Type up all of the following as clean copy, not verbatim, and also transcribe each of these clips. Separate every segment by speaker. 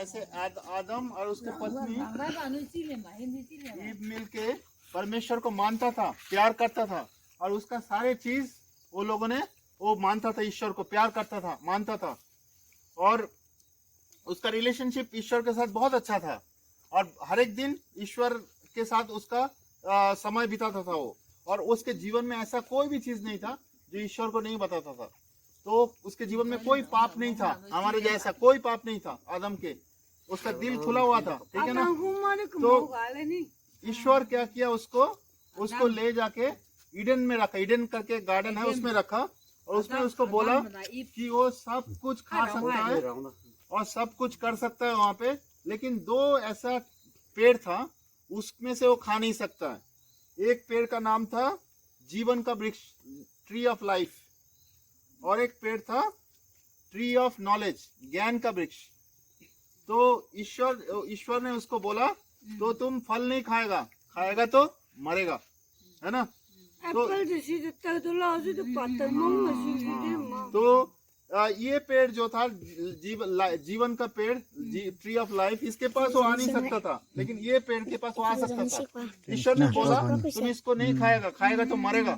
Speaker 1: ऐसे आदम और उसके पत्नी ईव मिलके परमेश्वर को मानता था, प्यार करता था, और उसका सारे चीज वो लोगों ने वो मानता था, ईश्वर को प्यार करता था, मानता था, और उसका रिलेशनशिप ईश्वर के साथ बहुत अच्छा था, और हर एक दिन ईश्वर के साथ उसका समय बिताता था वो, और उसके जीवन में ऐसा कोई भी चीज नहीं था जो ईश्वर को नहीं बताता था। तो उसके जीवन में कोई पाप नहीं था, हमारे जैसा कोई पाप नहीं था आदम के, उसका दिल खुला हुआ था, ठीक है ना। तो ईश्वर क्या किया, उसको ले जाके ईडन में रखा, ईडन करके गार्डन है उसमें रखा, और उसमें उसको बोला कि वो सब कुछ खा सकता है और सब कुछ कर सकता है वहां पे, लेकिन दो ऐसा पेड़ था उसमें से वो खा नहीं सकता है। एक पेड़ का नाम था जीवन का वृक्ष, ट्री ऑफ लाइफ, और एक पेड़ था ट्री ऑफ नॉलेज, ज्ञान का वृक्ष। तो ईश्वर ने उसको बोला तो तुम फल नहीं खाएगा तो मरेगा, है ना। तो ये पेड़ जो था जीवन का पेड़, ट्री ऑफ लाइफ, इसके पास वो आ नहीं सकता था, लेकिन ये पेड़ के पास वो आ सकता था। ईश्वर ने बोला तुम इसको नहीं खाएगा तो मरेगा।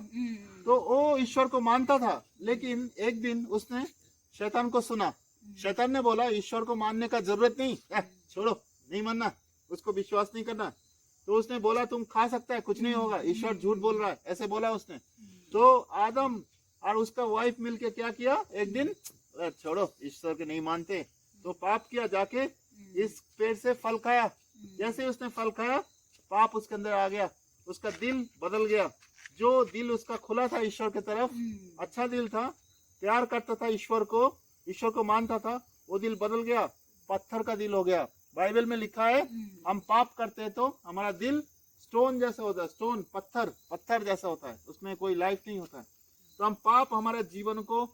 Speaker 1: तो वो ईश्वर को मानता था, लेकिन एक दिन उसने शैतान को सुना। शैतान ने बोला ईश्वर को मानने का जरूरत नहीं, छोड़ो, नहीं मानना, उसको विश्वास नहीं करना। तो उसने बोला तुम खा सकता है, कुछ नहीं होगा, ईश्वर झूठ बोल रहा है, ऐसे बोला उसने। तो आदम और उसका वाइफ मिलके क्या किया, एक दिन छोड़ो, ईश्वर के नहीं मानते, तो पाप किया, जाके इस पेड़ से फल खाया। जैसे उसने फल खाया, पाप उसके अंदर आ गया, उसका दिल बदल गया। जो दिल उसका खुला था ईश्वर की तरफ, अच्छा दिल था, प्यार करता था ईश्वर को मानता था, वो दिल बदल गया, पत्थर का दिल हो गया। बाइबल में लिखा है हम पाप करते हैं तो हमारा दिल स्टोन जैसा होता है, स्टोन, पत्थर जैसा होता है, उसमें कोई लाइफ नहीं होता है। तो हम पाप, हमारे जीवन को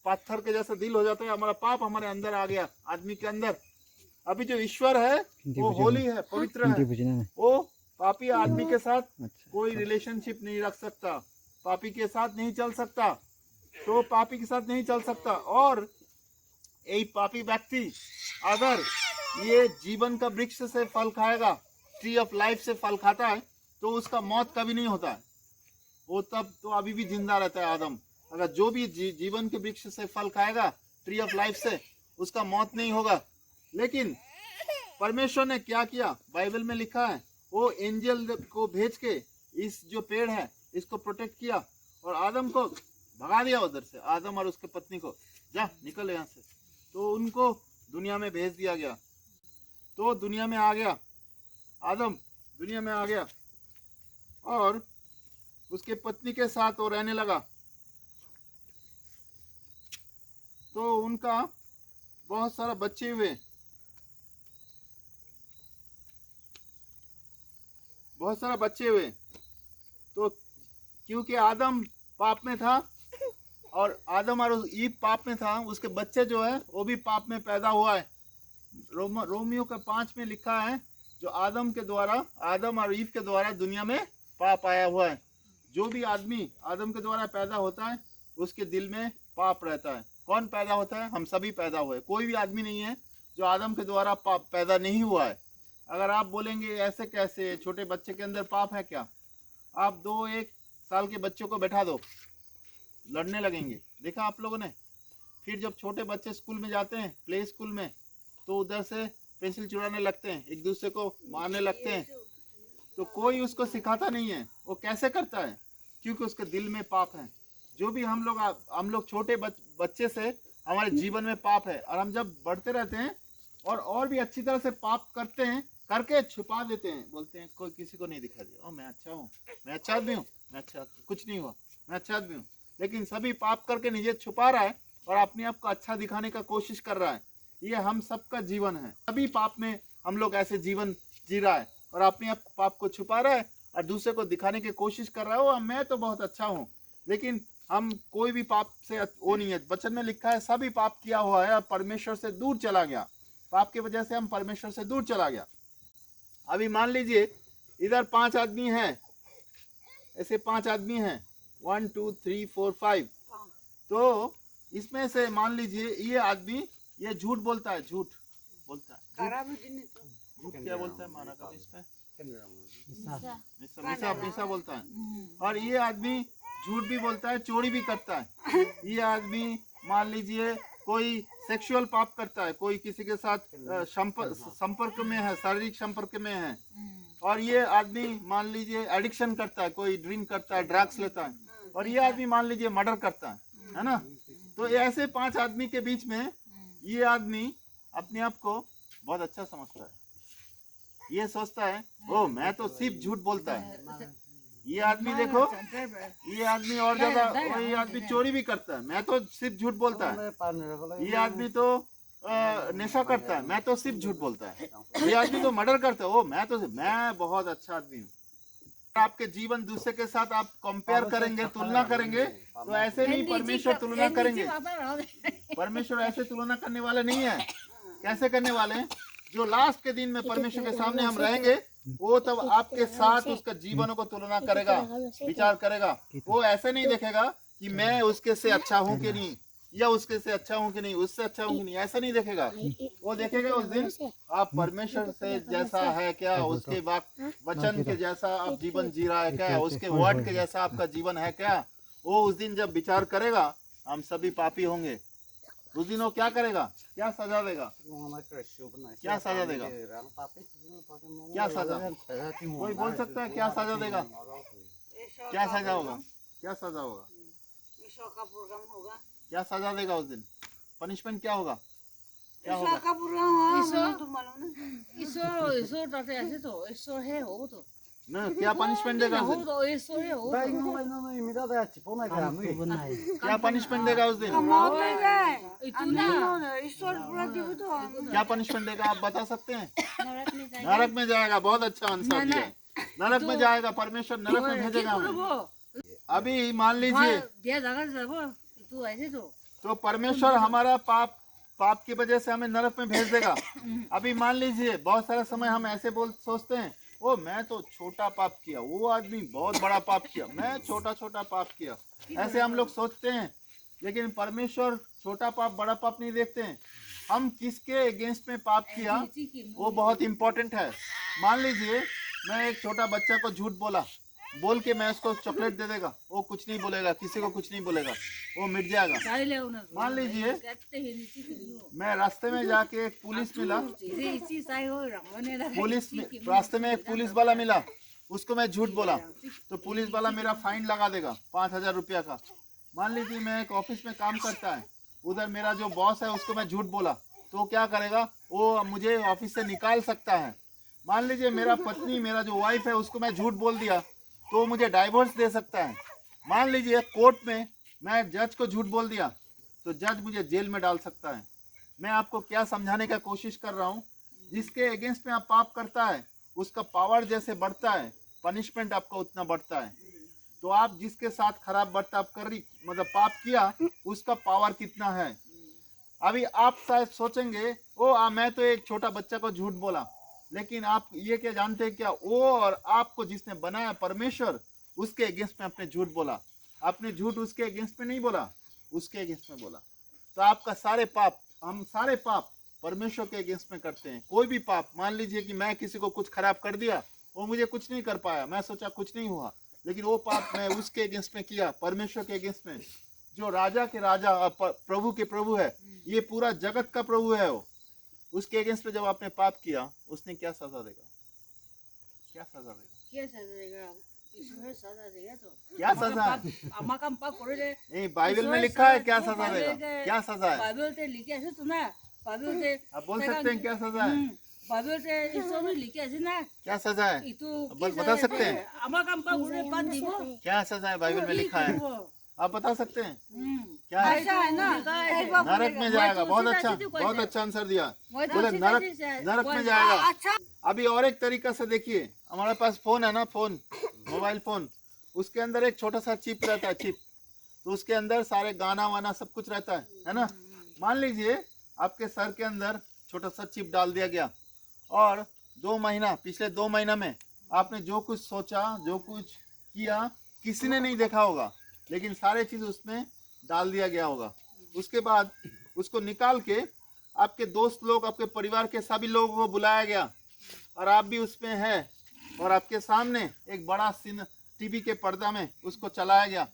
Speaker 1: पत्थर के जैसा दिल हो जाता है, हमारा पाप हमारे अंदर आ गया, आदमी के अंदर। अभी जो ईश्वर है वो होली है, पवित्र है, वो पापी आदमी के साथ कोई रिलेशनशिप नहीं रख सकता, पापी के साथ नहीं चल सकता, तो पापी के साथ नहीं चल सकता। और यही पापी व्यक्ति अगर ये जीवन का वृक्ष से फल खाएगा, ट्री ऑफ लाइफ से फल खाता है, तो उसका मौत कभी नहीं होता है, वो तब तो अभी भी जिंदा रहता है आदम। अगर जो भी जीवन के वृक्ष से फल खाएगा, ट्री ऑफ लाइफ से, उसका मौत नहीं होगा। लेकिन परमेश्वर ने क्या किया, बाइबल में लिखा है, वो एंजल को भेज के इस जो पेड़ है इसको प्रोटेक्ट किया, और आदम को भगा दिया उधर से, आदम और उसके पत्नी को, जा निकल यहाँ से। तो उनको दुनिया में भेज दिया गया। तो दुनिया में आ गया आदम, दुनिया में आ गया, और उसके पत्नी के साथ वो रहने लगा। तो उनका बहुत सारा बच्चे हुए, तो क्योंकि आदम पाप में था और आदम और ईव पाप में था, उसके बच्चे जो है वो भी पाप में पैदा हुआ है। रोमियो का 5 में लिखा है, जो आदम और ईव के द्वारा दुनिया में पाप आया हुआ है। जो भी आदमी आदम के द्वारा पैदा होता है उसके दिल में पाप रहता है। कौन पैदा होता है, हम सभी पैदा हुए, कोई भी आदमी नहीं है जो आदम के द्वारा पाप पैदा नहीं हुआ है। अगर आप बोलेंगे ऐसे कैसे, छोटे बच्चे के अंदर पाप है क्या, आप 2-1 साल के बच्चों को बैठा दो, लड़ने लगेंगे, देखा आप लोगों ने। फिर जब छोटे बच्चे स्कूल में जाते हैं, प्ले स्कूल में, तो उधर से पेंसिल चुराने लगते हैं, एक दूसरे को मारने लगते हैं। तो कोई उसको सिखाता नहीं है, वो कैसे करता है, क्योंकि उसके दिल में पाप है। जो भी हम लोग छोटे बच्चे से हमारे जीवन में पाप है, और हम जब बढ़ते रहते हैं और भी अच्छी तरह से पाप करते हैं, करके छुपा देते हैं, बोलते हैं कोई किसी को नहीं दिखा दिया, मैं अच्छा हूँ, मैं अच्छा आदमी हूँ, मैं अच्छा, कुछ नहीं हुआ, मैं अच्छा आदमी हूँ। लेकिन सभी पाप करके निजे छुपा रहा है और अपने आप को अच्छा दिखाने का कोशिश कर रहा है। ये हम सबका जीवन है, सभी पाप में हम लोग ऐसे जीवन जी रहा है, और अपने आप पाप को छुपा रहा है और दूसरे को दिखाने की कोशिश कर रहा है, मैं तो बहुत अच्छा हूँ। लेकिन हम कोई भी पाप से वो नहीं है। वचन में लिखा है सभी पाप किया हुआ है और परमेश्वर से दूर चला गया, पाप की वजह से हम परमेश्वर से दूर चला गया। अभी मान लीजिए इधर 5 आदमी हैं, ऐसे 5 आदमी हैं, 1 2 3 4 5। तो इसमें से मान लीजिए ये आदमी ये झूठ बोलता है, झूठ बोलता है, झूठ क्या बोलता है माना का इस पे मिसा मिसा बोलता है। और ये आदमी झूठ भी बोलता है, चोरी भी करता है। ये आदमी मान लीजिए कोई सेक्सुअल पाप करता है, कोई किसी के साथ संपर्क में है, शारीरिक संपर्क में है। और ये आदमी मान लीजिए एडिक्शन करता है, कोई ड्रिंक करता है, ड्रग्स लेता है। और ये आदमी मान लीजिए मर्डर करता है ना। तो ऐसे 5 आदमी के बीच में ये आदमी अपने आप को बहुत अच्छा समझता है। ये सोचता है ओ मैं तो सिर्फ झूठ बोलता है। ये आदमी देखो, ये आदमी और ज्यादा, ये आदमी चोरी भी करता है, मैं तो सिर्फ झूठ बोलता है। ये आदमी तो नशा करता है, मैं तो सिर्फ झूठ बोलता है। ये आदमी तो मर्डर करता है, ओ मैं बहुत अच्छा आदमी हूँ। आपके जीवन दूसरे के साथ आप कंपेयर करेंगे, तुलना करेंगे, तो ऐसे नहीं परमेश्वर तुलना करेंगे। परमेश्वर ऐसे तुलना करने वाले नहीं है। कैसे करने वाले हैं? जो लास्ट के दिन में परमेश्वर के सामने हम रहेंगे, वो तब आपके साथ उसका जीवनों को तुलना करेगा, विचार करेगा। वो ऐसे नहीं देखेगा कि मैं उसके से अच्छा हूँ कि नहीं, या उसके से अच्छा हूँ कि नहीं, उससे अच्छा हूँ कि नहीं, ऐसा नहीं देखेगा। वो देखेगा उस दिन आप परमेश्वर से जैसा है क्या, उसके वचन के जैसा आप जीवन जी रहा है क्या, उसके वर्ड के जैसा आपका जीवन है क्या। वो उस दिन जब विचार करेगा, हम सभी पापी होंगे। उस दिन वो क्या करेगा? क्या सजा देगा? क्या सजा देगा? क्या सजा? कोई बोल सकता है क्या सजा देगा? क्या सजा होगा? क्या सजा होगा? क्या सजा देगा उस दिन? पनिशमेंट क्या होगा? क्या होगा? ना क्या पनिशमेंट देगा उस दिन? क्या पनिशमेंट देगा उस दिन? क्या पनिशमेंट देगा आप बता सकते हैं? नरक में जाएगा। बहुत अच्छा आंसर दिया। नरक में जाएगा, परमेश्वर नरक में भेजेगा हमें। अभी मान लीजिए तो परमेश्वर हमारा पाप की वजह से हमें नरक में भेज देगा। अभी मान लीजिए बहुत सारा समय हम ऐसे सोचते हैं, ओ मैं तो छोटा पाप किया, वो आदमी बहुत बड़ा पाप किया, मैं छोटा छोटा पाप किया। ऐसे हम लोग सोचते हैं। लेकिन परमेश्वर छोटा पाप बड़ा पाप नहीं देखते हैं। हम किसके अगेंस्ट में पाप किया वो बहुत इंपॉर्टेंट है। मान लीजिए मैं एक छोटा बच्चा को झूठ बोल के मैं उसको चॉकलेट दे देगा, वो कुछ नहीं बोलेगा, किसी को कुछ नहीं बोलेगा, वो मिट जाएगा। मान लीजिए मैं रास्ते में जाके एक पुलिस मिला, रास्ते में एक पुलिस वाला मिला, उसको मैं झूठ बोला तो पुलिस वाला मेरा फाइन लगा देगा 5,000 रुपया का। मान लीजिए मैं एक ऑफिस में काम करता है, उधर मेरा जो बॉस है उसको मैं झूठ बोला तो क्या करेगा, वो मुझे ऑफिस से निकाल सकता है। मान लीजिए मेरा पत्नी, मेरा जो वाइफ है, उसको मैं झूठ बोल दिया तो मुझे डाइवोर्स दे सकता है। मान लीजिए कोर्ट में मैं जज को झूठ बोल दिया तो जज मुझे जेल में डाल सकता है। मैं आपको क्या समझाने का कोशिश कर रहा हूँ, जिसके अगेंस्ट में आप पाप करता है उसका पावर जैसे बढ़ता है, पनिशमेंट आपका उतना बढ़ता है। तो आप जिसके साथ खराब बर्ताव मतलब पाप किया, उसका पावर कितना है। अभी आप शायद सोचेंगे मैं तो एक छोटा बच्चा को झूठ बोला, लेकिन आप ये क्या जानते हैं क्या, वो और आपको जिसने बनाया परमेश्वर, उसके अगेंस्ट में आपने झूठ बोला। आपने झूठ उसके अगेंस्ट में नहीं बोला, उसके अगेंस्ट में बोला। तो आपका सारे पाप, हम सारे पाप परमेश्वर के अगेंस्ट में करते हैं। कोई भी पाप, मान लीजिए कि मैं किसी को कुछ खराब कर दिया, वो मुझे कुछ नहीं कर पाया, मैं सोचा कुछ नहीं हुआ, लेकिन वो पाप मैं उसके अगेंस्ट में किया, परमेश्वर के अगेंस्ट में, जो राजा के राजा प्रभु के प्रभु है, ये पूरा जगत का प्रभु है। वो उसके अगेंस्ट में जब आपने पाप किया, उसने क्या सजा देगा? क्या सजा देगा?
Speaker 2: क्या सजा देगा? ईश्वर सजा देगा। तो
Speaker 1: क्या सजा? नहीं, बाइबल में लिखा है क्या सजा देगा? क्या सजा है?
Speaker 2: बाइबल ते लिखे है तो ना, बाइबल ते
Speaker 1: आप बोल सकते हैं क्या सजा है?
Speaker 2: बाइबल ते ईश्वर में लिखे है ना,
Speaker 1: क्या सजा है? बता सकते हैं क्या सजा है? बाइबल में लिखा है, आप बता सकते हैं क्या है?
Speaker 2: है ना,
Speaker 1: नरक में जाएगा। बहुत अच्छा आंसर दिया। बोले नरक में जाएगा। अभी और एक तरीका से देखिए, हमारे पास फोन है ना, फोन, मोबाइल फोन, उसके अंदर एक छोटा सा चिप रहता है, चिप, तो उसके अंदर सारे गाना वाना सब कुछ रहता है ना। मान लीजिए आपके सर के अंदर छोटा सा चिप डाल दिया गया, और पिछले 2 महीना में आपने जो कुछ सोचा, जो कुछ किया, किसी ने नहीं देखा होगा, लेकिन सारे चीज उसमें डाल दिया गया होगा। उसके बाद उसको निकाल के आपके दोस्त लोग, आपके परिवार के सभी लोगों को बुलाया गया और आप भी उसमें हैं और आपके सामने एक बड़ा सीन टीवी के पर्दा में उसको चलाया गया।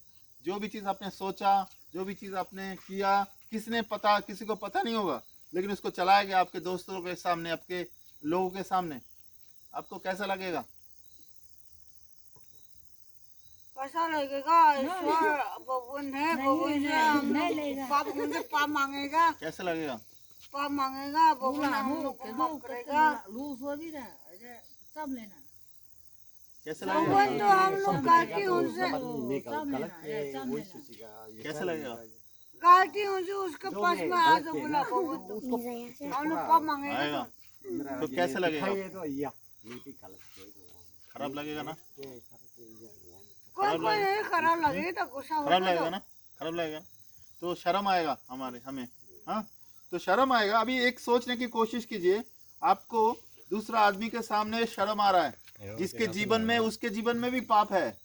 Speaker 1: जो भी चीज़ आपने सोचा, जो भी चीज़ आपने किया, किसी को पता नहीं होगा, लेकिन उसको चलाया गया आपके दोस्तों के सामने, आपके लोगों के सामने। आपको कैसा लगेगा?
Speaker 3: कैसा लगेगा? ईश्वर भगवान है, भगवान से हम लोग पाप, उनसे पाप मांगेगा,
Speaker 1: कैसा लगेगा?
Speaker 3: पाप मांगेगा, भगवान हम लोग को माफ करेगा।
Speaker 2: लू सो भी ना अरे सब लेना
Speaker 1: कैसा
Speaker 3: भगवान
Speaker 1: लगेगा?
Speaker 3: तो हम लोग गलती उनसे,
Speaker 2: सब लेना सब लेना
Speaker 1: कैसा लगेगा?
Speaker 3: गलती उनसे उसके पास में आ तो बोला भगवान तो हम लोग पाप मांगेगा।
Speaker 1: आएगा तो कैसा लगेगा? खराब लगेगा ना?
Speaker 3: कोई कोई नहीं खराब लगेगा तो गुस्सा
Speaker 1: खराब
Speaker 3: होगा
Speaker 1: लगेगा ना? खराब लगेगा तो शर्म आएगा हमें। हाँ, तो शर्म आएगा। अभी एक सोचने की कोशिश कीजिए, आपको दूसरा आदमी के सामने शर्म आ रहा है, जिसके जीवन में, उसके जीवन में भी पाप है,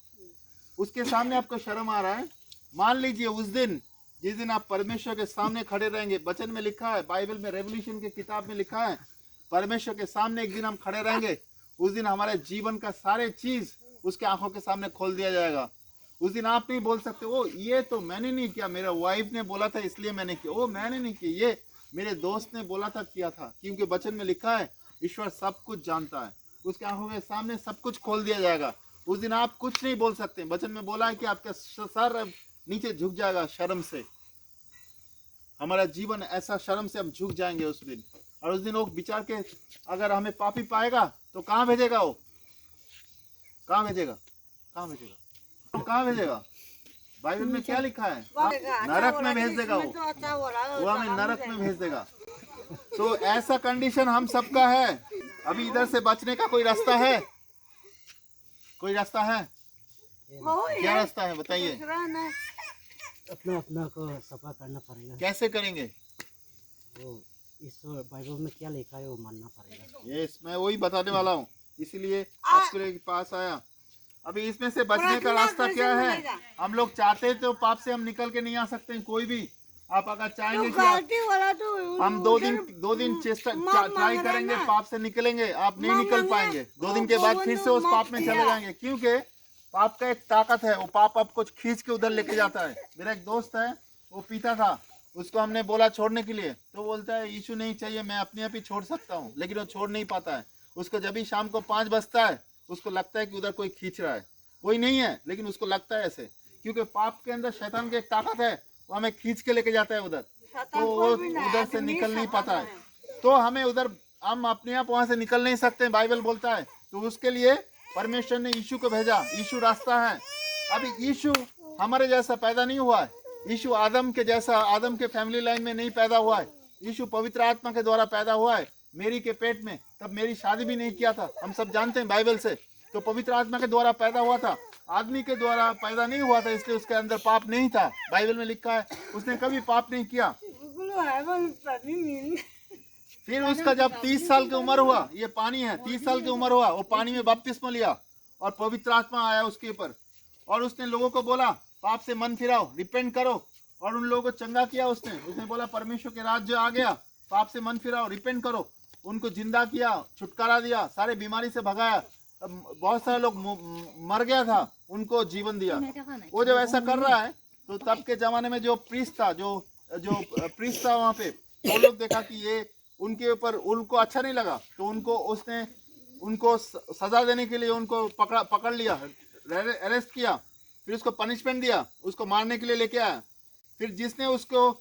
Speaker 1: उसके सामने आपको शर्म आ रहा है। मान लीजिए उस दिन, जिस दिन आप परमेश्वर के सामने खड़े रहेंगे, वचन में लिखा है, बाइबल में, रेवल्यूशन की किताब में लिखा है, परमेश्वर के सामने एक दिन हम खड़े रहेंगे। उस दिन हमारे जीवन का सारे चीज उसके आंखों के सामने खोल दिया जाएगा। उस दिन आप नहीं बोल सकते ओ ये तो मैंने नहीं किया, मेरा वाइफ ने बोला था इसलिए मैंने किया, ओ मैंने नहीं किया, ये मेरे दोस्त ने बोला था किया था। क्योंकि वचन में लिखा है ईश्वर सब कुछ जानता है, उसके आंखों के सामने सब कुछ खोल दिया जाएगा। उस दिन आप कुछ नहीं बोल सकते। वचन में बोला है कि आपका सर नीचे झुक जाएगा शर्म से। हमारा जीवन ऐसा, शर्म से हम झुक जाएंगे उस दिन। और उस दिन वो विचार के, अगर हमें पापी पाएगा तो कहाँ भेजेगा? वो कहाँ भेजेगा? कहाँ भेजेगा? कहाँ भेजेगा? बाइबल में क्या लिखा है? नरक में भेज देगा वो हमें नरक में भेज देगा। तो ऐसा कंडीशन हम सबका है। अभी इधर से बचने का कोई रास्ता है? कोई रास्ता है? क्या रास्ता है बताइए?
Speaker 4: अपना अपना को सफा करना पड़ेगा।
Speaker 1: कैसे करेंगे?
Speaker 4: वो ईश्वर बाइबल में क्या लिखा है वो मानना पड़ेगा।
Speaker 1: यस, मैं वही बताने वाला हूँ, इसीलिए आपके पास आया। अभी इसमें से बचने का रास्ता क्या है? हम लोग चाहते तो पाप से हम निकल के नहीं आ सकते हैं, कोई भी। आप अगर चाहेंगे कि हम दो दिन चेष्टा ट्राई करेंगे, पाप से निकलेंगे, आप नहीं निकल पाएंगे। 2 दिन के बाद फिर से उस पाप में चले जाएंगे, क्योंकि पाप का एक ताकत है, वो पाप आपको खींच के उधर लेके जाता है। मेरा एक दोस्त है, वो पीता था, उसको हमने बोला छोड़ने के लिए, तो बोलता है यीशु नहीं चाहिए, मैं अपने आप ही छोड़ सकता हूँ, लेकिन वो छोड़ नहीं पाता है। उसको जब भी शाम को 5 बजता है, उसको लगता है कि उधर कोई खींच रहा है, कोई नहीं है, लेकिन उसको लगता है ऐसे, क्योंकि पाप के अंदर शैतान की एक ताकत है, वो हमें खींच के लेके जाता है उधर, तो वो उधर से निकल नहीं पाता है। तो हमें उधर, हम अपने आप वहां से निकल नहीं सकते, बाइबल बोलता है। तो उसके लिए परमेश्वर ने यीशु को भेजा। यीशु रास्ता है। अभी यीशु हमारे जैसा पैदा नहीं हुआ है, यीशु आदम के जैसा, आदम के फैमिली लाइन में नहीं पैदा हुआ है। यीशु पवित्र आत्मा के द्वारा पैदा हुआ है मेरी के पेट में। तब मेरी शादी भी नहीं किया था, हम सब जानते हैं बाइबल से। तो पवित्र आत्मा के द्वारा पैदा हुआ था, आदमी के द्वारा पैदा नहीं हुआ था, इसलिए उसके अंदर पाप नहीं था। बाइबल में लिखा है उसने कभी पाप नहीं किया। फिर उसका जब 30 साल की उम्र हुआ, ये पानी है, 30 साल की उम्र हुआ, वो पानी में बपतिस्मा लिया और पवित्र आत्मा आया उसके ऊपर, और उसने लोगों को बोला पाप से मन फिराओ, रिपेंट करो, और उन लोगों को चंगा किया उसने बोला परमेश्वर के राज्य आ गया, पाप से मन फिराओ, रिपेंट करो। उनको जिंदा किया, छुटकारा दिया, सारे बीमारी से भगाया। बहुत सारे लोग मर गया था, उनको जीवन दिया। वो जब ऐसा कर रहा है, तो तब के जमाने में जो प्रीस्ट था, जो प्रीस्ट था वहाँ पे, वो लोग देखा कि ये उनके ऊपर, उनको अच्छा नहीं लगा, तो उनको सजा देने के लिए उनको पकड़ लिया, अरेस्ट किया, फिर उसको पनिशमेंट दिया, उसको मारने के लिए लेके आया। फिर जिसने उसको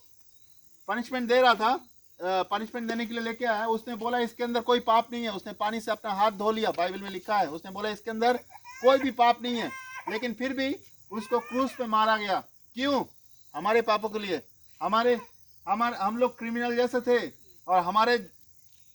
Speaker 1: पनिशमेंट दे रहा था, पनिशमेंट देने के लिए लेके आया, उसने बोला इसके अंदर कोई पाप नहीं है। उसने पानी से अपना हाथ धो लिया, बाइबल में लिखा है, उसने बोला इसके अंदर कोई भी पाप नहीं है। लेकिन फिर भी उसको क्रूस पे मारा गया। क्यों? हमारे पापों के लिए। हम लोग क्रिमिनल जैसे थे, और हमारे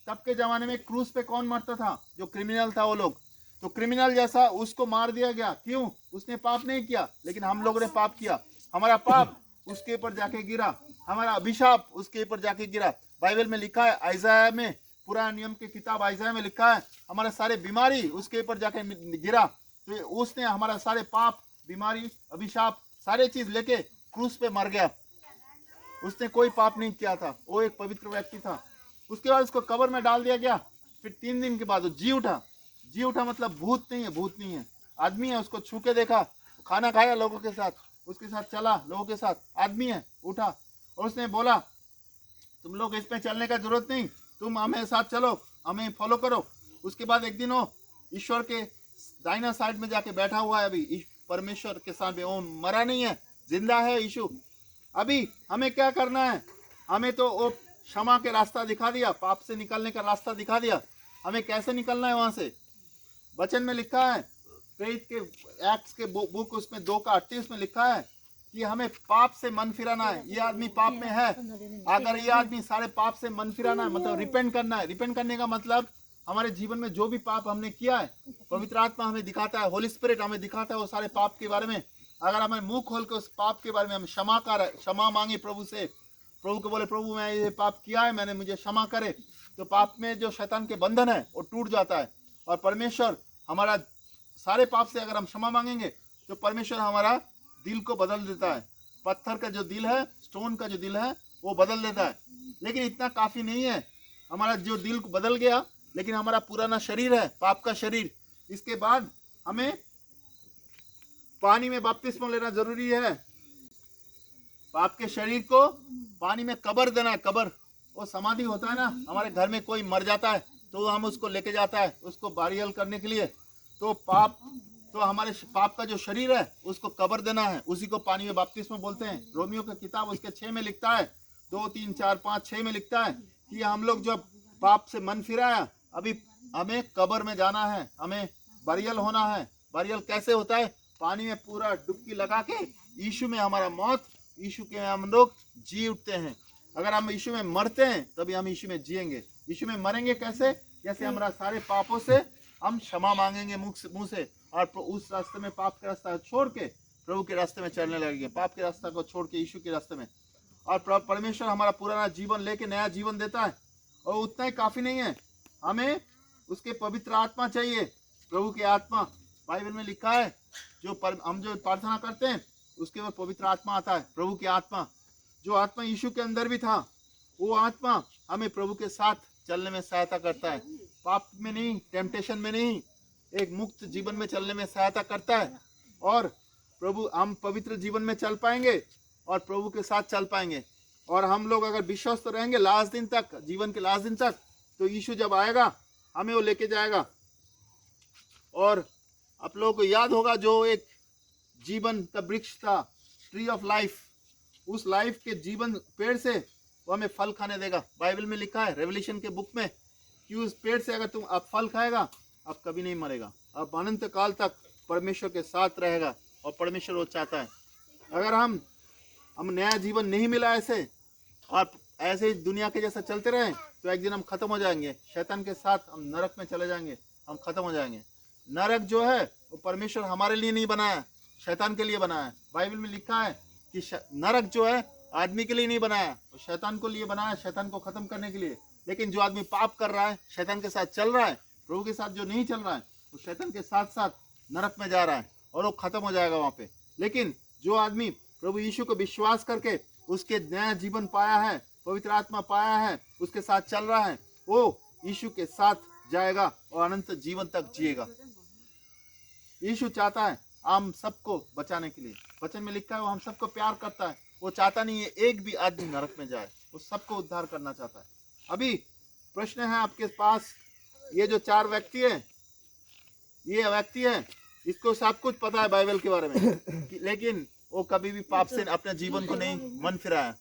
Speaker 1: तब के जमाने में क्रूस पे कौन मरता था? जो क्रिमिनल था वो लोग। तो क्रिमिनल जैसा उसको मार दिया गया। क्यों? उसने पाप नहीं किया, लेकिन हम लोगों ने पाप किया। हमारा पाप उसके ऊपर जाके गिरा, हमारा अभिशाप उसके ऊपर जाके गिरा। बाइबल में लिखा है, आइज़ाया में, पुराने नियम की किताब आइज़ाया में लिखा है, हमारे सारे बीमारी उसके ऊपर जाके गिरा। तो उसने हमारा सारे पाप, बीमारी, अभिशाप, सारे चीज लेके क्रूस पे मर गया। उसने कोई पाप नहीं किया था, वो एक पवित्र व्यक्ति था। उसके बाद उसको कब्र में डाल दिया गया। फिर 3 दिन के बाद वो जी उठा। जी उठा मतलब भूत नहीं है, भूत नहीं है, आदमी है। उसको छू के देखा, खाना खाया लोगों के साथ, उसके साथ चला लोगों के साथ, आदमी है, उठा। और उसने बोला तुम लोग इसमें चलने का जरूरत नहीं, तुम हमें साथ चलो, हमें फॉलो करो। उसके बाद एक दिन वो ईश्वर के दाहिना साइड में जाके बैठा हुआ है अभी, परमेश्वर के सामने। वो मरा नहीं है, जिंदा है यीशु। अभी हमें क्या करना है? हमें तो वो क्षमा के रास्ता दिखा दिया, पाप से निकलने का रास्ता दिखा दिया। हमें कैसे निकलना है वहां से? वचन में लिखा है, प्रेरित के एक्ट्स के बुक उसमें 2:38 में लिखा है कि हमें पाप से मन फिराना है। ये आदमी पाप में है, अगर ये आदमी सारे पाप से मन फिराना है, मतलब रिपेंट करना है। रिपेंट करने का मतलब हमारे जीवन में जो भी पाप हमने किया है, पवित्र आत्मा हमें दिखाता है, होली स्पिरिट हमें दिखाता है वो सारे पाप के बारे में। अगर हमें मुंह खोल के उस पाप के बारे में हम क्षमा मांगे प्रभु से, प्रभु को बोले प्रभु मैं ये पाप किया है, मैंने, मुझे क्षमा करे, तो पाप में जो शैतान के बंधन है वो टूट जाता है। और परमेश्वर हमारा सारे पाप से अगर हम क्षमा मांगेंगे तो परमेश्वर हमारा दिल को बदल देता है। पत्थर का जो दिल है, स्टोन का जो दिल है, वो बदल देता है। लेकिन इतना काफी नहीं है, हमारा जो दिल को बदल गया, लेकिन हमारा पुराना शरीर है, पाप का शरीर। इसके बाद हमें पानी में बपतिस्मा लेना जरूरी है। पाप के शरीर को पानी में कब्र देना है। कब्र वो समाधि होता है ना, हमारे घर में कोई मर जाता है तो हम उसको लेके जाता है उसको बारियल करने के लिए। तो हमारे पाप का जो शरीर है उसको कब्र देना है, उसी को पानी में बपतिस्मा बोलते हैं। रोमियो की किताब उसके 6 में लिखता है, 2, 3, 4, 5, 6 में लिखता है कि हम लोग जब पाप से मन फिराया, अभी हमें कब्र में जाना है, हमें बारियल होना है। बारियल कैसे होता है? पानी में पूरा डुबकी लगा के यीशु में हमारा मौत, यीशु के हम लोग जी उठते हैं। अगर हम यीशु में मरते हैं तभी हम यीशु में जिएंगे। यीशु में मरेंगे कैसे? जैसे हमारा सारे पापों से हम क्षमा मांगेंगे मुंह से, और उस रास्ते में, पाप के रास्ता छोड़ के प्रभु के रास्ते में चलने लगेंगे, पाप के रास्ते को छोड़ के यीशु के रास्ते में। और परमेश्वर हमारा पुराना जीवन लेके नया जीवन देता है। और उतना ही काफी नहीं है, हमें उसके पवित्र आत्मा चाहिए, प्रभु की आत्मा। बाइबल में लिखा है हम जो प्रार्थना करते हैं उसके बाद पवित्र आत्मा आता है, प्रभु की आत्मा। जो आत्मा यीशु के अंदर भी था, वो आत्मा हमें प्रभु के साथ चलने में सहायता करता है। पाप में नहीं, टेम्पटेशन में नहीं, एक मुक्त जीवन में चलने में सहायता करता है। और हम पवित्र जीवन में चल पाएंगे और प्रभु के साथ चल पाएंगे। और हम लोग अगर विश्वस्त रहेंगे लास्ट दिन तक, जीवन के लास्ट दिन तक, तो यीशु जब आएगा हमें वो लेके जाएगा। और आप लोगों को याद होगा जो एक जीवन का वृक्ष था, ट्री ऑफ लाइफ, उस लाइफ के जीवन पेड़ से वो हमें फल खाने देगा। बाइबल में लिखा है रेवल्यूशन के बुक में कि उस पेड़ से अगर तुम आप फल खाएगा, आप कभी नहीं मरेगा, आप अनंत काल तक परमेश्वर के साथ रहेगा। और परमेश्वर वो चाहता है। अगर हम नया जीवन नहीं मिला ऐसे, और ऐसे ही दुनिया के जैसा चलते रहे, तो एक दिन हम खत्म हो जाएंगे, शैतान के साथ हम नरक में चले जाएंगे, हम खत्म हो जाएंगे। नरक जो है वो परमेश्वर हमारे लिए नहीं बनाया, शैतान के लिए बनाया है। बाइबल में लिखा है कि नरक जो है आदमी के लिए नहीं बनाया, वो शैतान को लिए बनाया, शैतान को खत्म करने के लिए। लेकिन जो आदमी पाप कर रहा है, शैतान के साथ चल रहा है, प्रभु के साथ जो नहीं चल रहा है, वो शैतान के साथ साथ नरक में जा रहा है और वो खत्म हो जाएगा वहां पे। लेकिन जो आदमी प्रभु यीशु को विश्वास करके उसके नया जीवन पाया है, पवित्र आत्मा पाया है, उसके साथ चल रहा है, वो यीशु के साथ जाएगा और अनंत जीवन तक जिएगा। यीशु चाहता है हम सबको बचाने के लिए। वचन में लिखा है वो हम सबको प्यार करता है, वो चाहता नहीं है एक भी आदमी नरक में जाए, वो सबको उद्धार करना चाहता है। अभी प्रश्न है आपके पास, ये जो 4 व्यक्ति है, ये व्यक्ति है, इसको सब कुछ पता है बाइबल के बारे में, लेकिन वो कभी भी पाप से अपने जीवन को नहीं मन फिराया।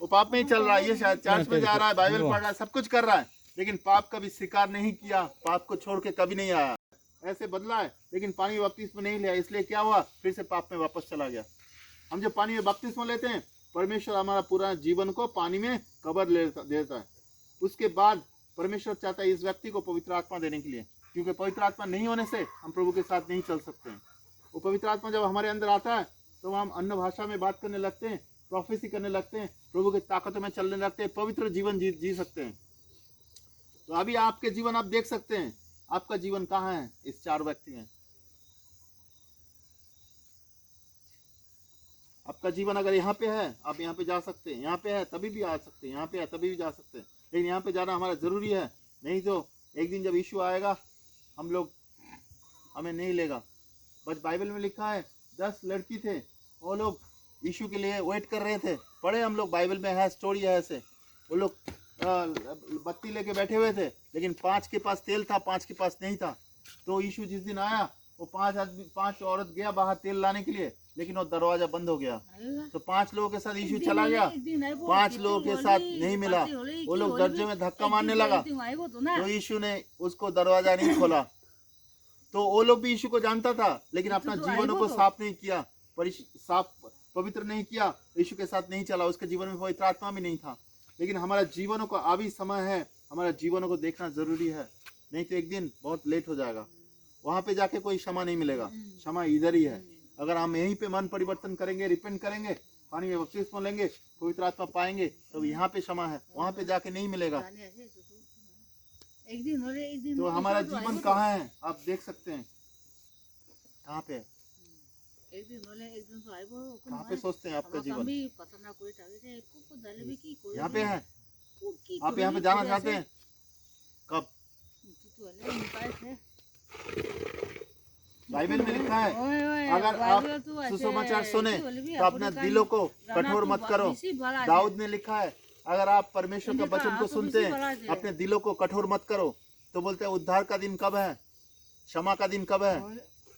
Speaker 1: वो पाप में ही चल रहा है, ये शायद चर्च में जा रहा है, बाइबल पढ़ रहा है, सब कुछ कर रहा है, लेकिन पाप कभी स्वीकार नहीं किया, पाप को छोड़ के कभी नहीं आया। ऐसे बदला है, लेकिन पानी में बपतिस्मा नहीं लिया, इसलिए क्या हुआ, फिर से पाप में वापस चला गया। हम जो पानी में बपतिस्मा लेते हैं, परमेश्वर हमारा पूरा जीवन को पानी में कवर देता है। उसके बाद परमेश्वर चाहता है इस व्यक्ति को पवित्र आत्मा देने के लिए, क्योंकि पवित्र आत्मा नहीं होने से हम प्रभु के साथ नहीं चल सकते हैं। वो पवित्र आत्मा जब हमारे अंदर आता है तो हम अन्य भाषा में बात करने लगते हैं, प्रोफेसी करने लगते हैं, प्रभु की ताकतों में चलने लगते हैं, पवित्र जीवन जी सकते हैं। तो अभी आपके जीवन आप देख सकते हैं, आपका जीवन कहाँ है इस 4 व्यक्ति में। आप आपका जीवन अगर यहाँ पे है, आप यहाँ पे जा सकते हैं, यहाँ पे है तभी भी आ सकते हैं, यहाँ पे है तभी भी जा सकते हैं, लेकिन यहाँ पे जाना हमारा जरूरी है। नहीं तो एक दिन जब यीशु आएगा हमें नहीं लेगा। बस बाइबल में लिखा है 10 लड़की थे, वो लोग यीशु के लिए वेट कर रहे थे। पढ़े हम लोग, बाइबल में है, स्टोरी है ऐसे। वो लोग बत्ती लेके बैठे हुए थे, लेकिन 5 के पास तेल था, 5 के पास नहीं था। तो यीशु जिस दिन आया, वो 5 औरत गया बाहर तेल लाने के लिए, लेकिन वो दरवाजा बंद हो गया। तो 5 लोगों के साथ यीशु चला गया, 5 लोगों के साथ नहीं मिला। वो लोग दर्जे में धक्का मारने लगा, तो यीशु ने उसको दरवाजा नहीं खोला। तो वो लोग भी यीशु को जानता था, लेकिन अपना जीवनों को साफ नहीं किया, पवित्र नहीं किया, यीशु के साथ नहीं चला, उसके जीवन में पवित्र आत्मा भी नहीं था। लेकिन हमारा जीवनों को अभी समय है, हमारा जीवनों को देखना जरूरी है, नहीं तो एक दिन बहुत लेट हो जाएगा। वहां पे जाके कोई क्षमा नहीं मिलेगा, क्षमा इधर ही है। अगर हम यहीं पे मन परिवर्तन करेंगे, रिपेंट करेंगे, पानी में बपतिस्मा लेंगे, पवित्र आत्मा पाएंगे, तो यहाँ पे क्षमा है, वहां पे जाके नहीं मिलेगा। तो हमारा जीवन कहाँ है आप देख सकते हैं, कहाँ पे है, कहाँ पे सोचते हैं आपका जीवन, यहाँ पे है। आप यहाँ पे जाना चाहते हैं कब? बाइबल में लिखा है अगर आप सुसमाचार सुने तो अपने दिलों को कठोर मत करो। दाऊद ने लिखा है अगर आप परमेश्वर के वचन को सुनते हैं, अपने दिलों को कठोर मत करो। तो बोलते हैं उद्धार का दिन कब है, क्षमा का दिन कब है?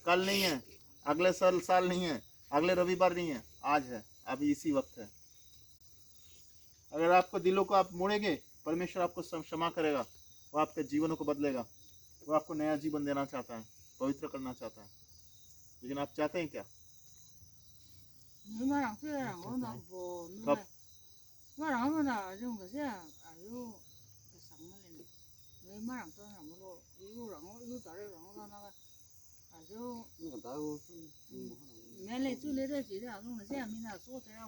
Speaker 1: कल नहीं है, अगले साल नहीं है, अगले रविवार नहीं है, आज है, अभी इसी वक्त है। अगर आपको दिलों को आप मोड़ेंगे, परमेश्वर आपको क्षमा करेगा, वो आपके जीवनों को बदलेगा, वो आपको नया जीवन देना चाहता है, पवित्र करना चाहता है। लेकिन आप चाहते हैं क्या? कब?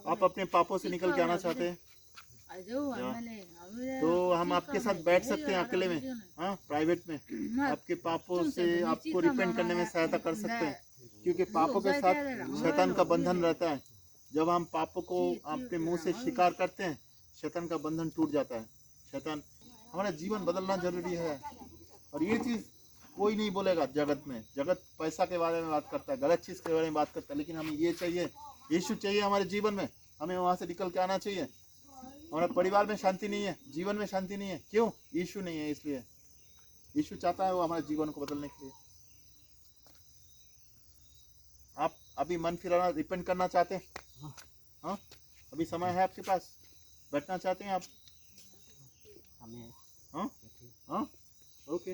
Speaker 1: आप अपने पापों से निकल के आना चाहते हैं तो हम आपके साथ बैठ सकते हैं अकेले में, हाँ, प्राइवेट में, आपके पापों से आपको रिपेंट करने में सहायता कर सकते हैं। क्योंकि पापों के साथ शैतान का बंधन रहता है। जब हम पापों को अपने मुंह से स्वीकार करते हैं, शैतान का बंधन टूट जाता है। शैतान, हमारा जीवन बदलना जरूरी है। और ये चीज़ कोई नहीं बोलेगा जगत में। जगत पैसा के बारे में बात करता है, गलत चीज़ के बारे में बात करता है, लेकिन हमें ये चाहिए, यीशु चाहिए हमारे जीवन में। हमें वहाँ से निकल के आना चाहिए। हमारे परिवार में शांति नहीं है, जीवन में शांति नहीं है, क्यों? यीशु नहीं है, इसलिए। यीशु चाहता है वो हमारे जीवन को बदलने के लिए। आप अभी मन फिराना, रिपेंट करना चाहते हैं? हाँ, अभी समय है आपके पास, बैठना चाहते हैं आप? हाँ हाँ, ओके।